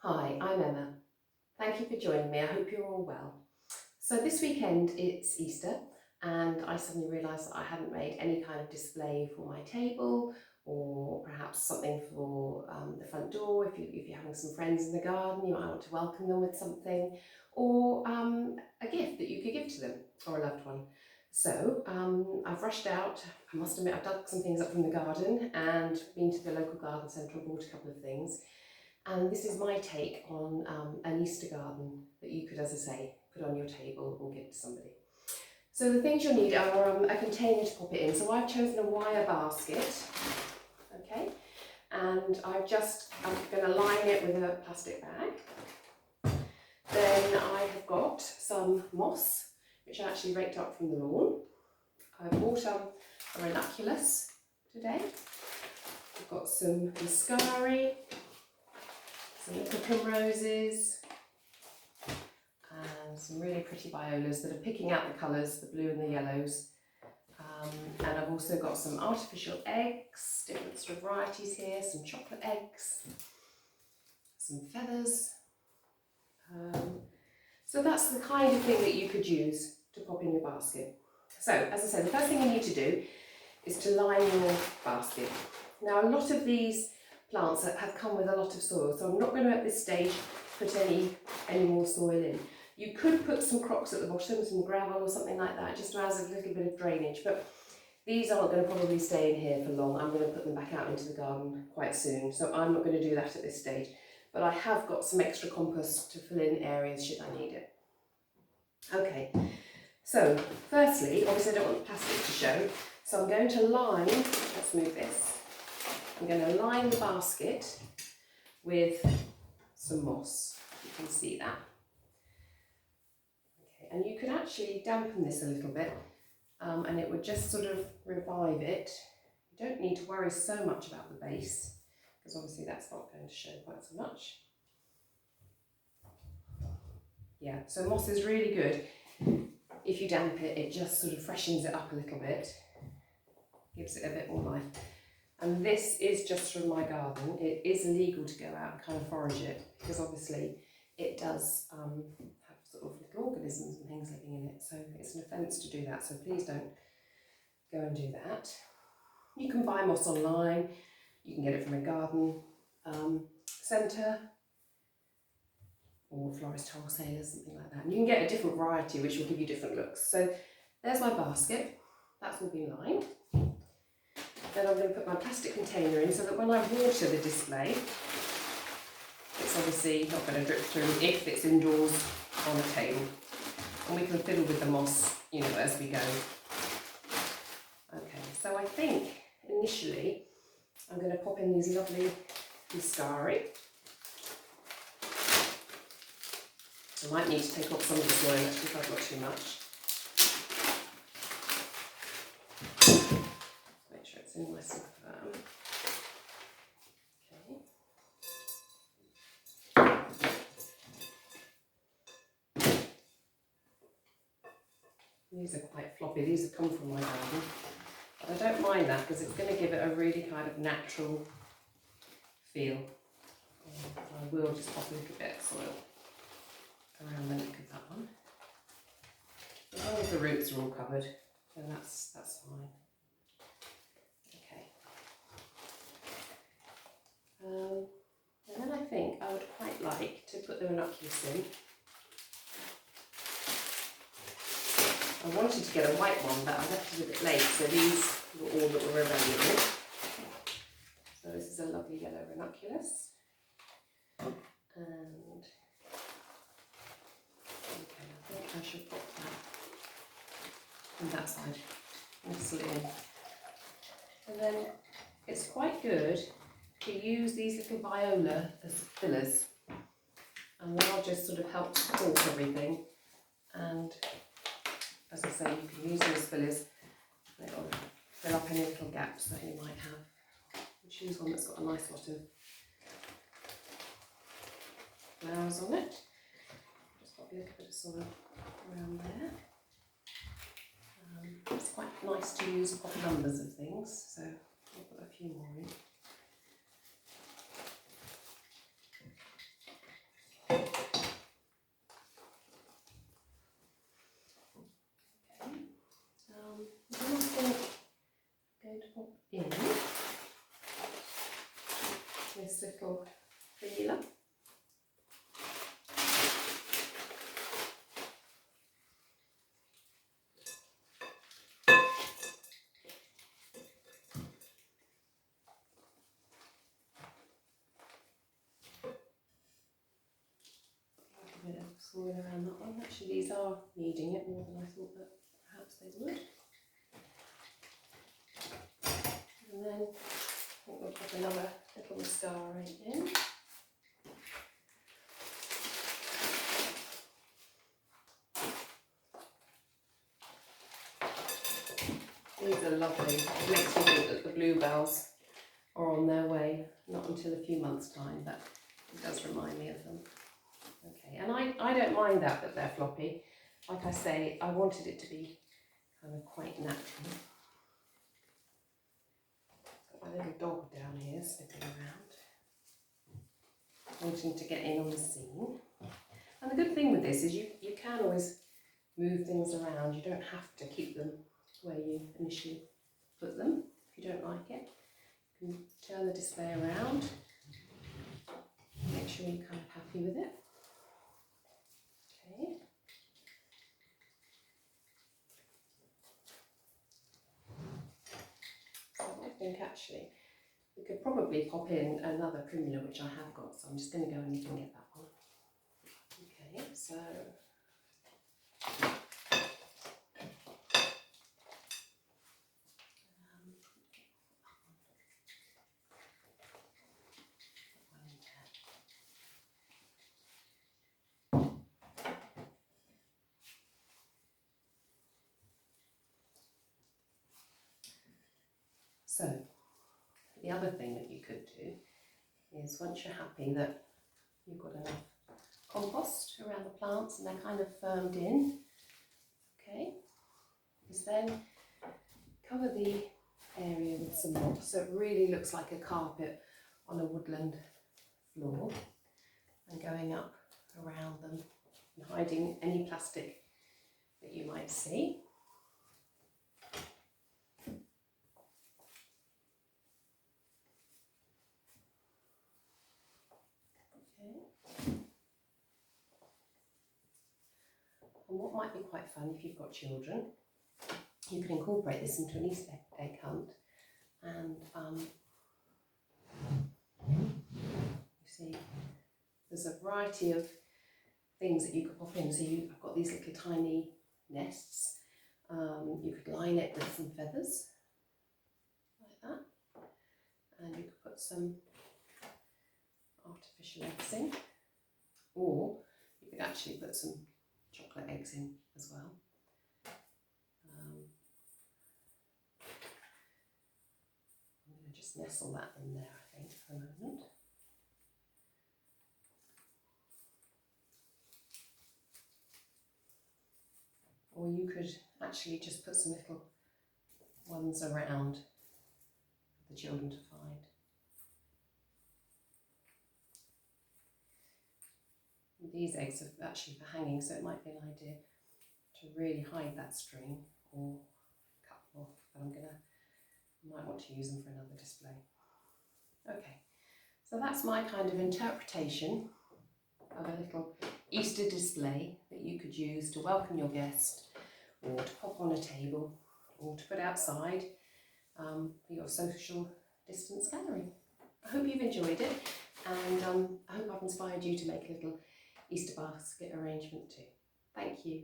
Hi, I'm Emma. Thank you for joining me. I hope you're all well. So this weekend it's Easter and I suddenly realised that I hadn't made any kind of display for my table or perhaps something for the front door. If you're having some friends in the garden, you might want to welcome them with something, or a gift that you could give to them or a loved one. So I've rushed out. I must admit I've dug some things up from the garden and been to the local garden centre and bought a couple of things. And this is my take on an Easter garden that you could, as I say, put on your table or give to somebody. So the things you'll need are a container to pop it in. So I've chosen a wire basket, okay, and I'm going to line it with a plastic bag. Then I have got some moss, which I actually raked up from the lawn. I bought a ranunculus today. I've got some muscari, some little primroses, and some really pretty violas that are picking out the colours, the blue and the yellows. And I've also got some artificial eggs, different sort of varieties here, some chocolate eggs, some feathers. So that's the kind of thing that you could use to pop in your basket. So, as I said, the first thing you need to do is to line your basket. Now, a lot of these plants have come with a lot of soil, so I'm not going to at this stage put any more soil in. You could put some crocks at the bottom, some gravel or something like that, just to add a little bit of drainage, but these aren't going to probably stay in here for long. I'm going to put them back out into the garden quite soon, so I'm not going to do that at this stage. But I have got some extra compost to fill in areas should I need it. Okay, so firstly, obviously I don't want the plastic to show, so I'm going to line, let's move this, I'm going to line the basket with some moss. You can see that. Okay, and you could actually dampen this a little bit and it would just sort of revive it. You don't need to worry so much about the base because obviously that's not going to show quite so much. Yeah, so moss is really good. If you damp it, it just sort of freshens it up a little bit, gives it a bit more life. And this is just from my garden. It is illegal to go out and kind of forage it because obviously it does have sort of little organisms and things living in it. So it's an offence to do that. So please don't go and do that. You can buy moss online. You can get it from a garden centre or florist wholesaler, something like that. And you can get a different variety which will give you different looks. So there's my basket. That's all been lined. Then I'm going to put my plastic container in so that when I water the display, it's obviously not going to drip through if it's indoors on a table. And we can fiddle with the moss, you know, as we go. Okay, so I think initially I'm going to pop in these lovely muscari. I might need to take off some of the soil actually if I've got too much. Make sure it's in nice and firm. Okay. These are quite floppy, these have come from my garden. But I don't mind that because it's going to give it a really kind of natural feel. I will just pop a little bit of soil around the neck of that one. As long as the roots are all covered, then that's fine. Okay. And then I think I would quite like to put the ranunculus in. I wanted to get a white one, but I left it a bit late, so these were all that were available. So this is a lovely yellow ranunculus. And okay, I think I should put that on that side, nestle it in. And then it's quite good to use these little viola as fillers, and they'll just sort of help support everything. And as I say, you can use those fillers, they'll fill up any little gaps that you might have. Choose one that's got a nice lot of flowers on it. Just pop a little bit of soil around there. It's quite nice to use odd numbers of things, so I'll put a few more in. scoring around that one. Actually, these are needing it more than I thought that perhaps they would. And then I think we'll put another little mascara in. These are lovely. It makes me think that the bluebells are on their way, not until a few months' time, but it does remind me of them. Okay, and I don't mind that they're floppy. Like I say, I wanted it to be kind of quite natural. Got my little dog down here sniffing around, wanting to get in on the scene. And the good thing with this is you can always move things around. You don't have to keep them where you initially put them if you don't like it. You can turn the display around, make sure you're kind of happy with it. Okay. So I think actually we could probably pop in another primula, which I have got, so I'm just going to go and get that one. Okay, so So, the other thing that you could do is, once you're happy that you've got enough compost around the plants and they're kind of firmed in, okay, is then cover the area with some moss so it really looks like a carpet on a woodland floor, and going up around them and hiding any plastic that you might see. And what might be quite fun if you've got children, you can incorporate this into an Easter egg hunt, and you see there's a variety of things that you could pop in. So I've got these little tiny nests. You could line it with some feathers like that, and you could put some artificial eggs in, or you could actually put some chocolate eggs in as well. I'm going to just nestle that in there, I think, for the moment. Or you could actually just put some little ones around for the children to find. These eggs are actually for hanging, so it might be an idea to really hide that string or cut them off, but I might want to use them for another display. Okay, so that's my kind of interpretation of a little Easter display that you could use to welcome your guest, or to pop on a table, or to put outside for your social distance gathering. I hope you've enjoyed it, and I hope I've inspired you to make a little Easter basket arrangement too. Thank you.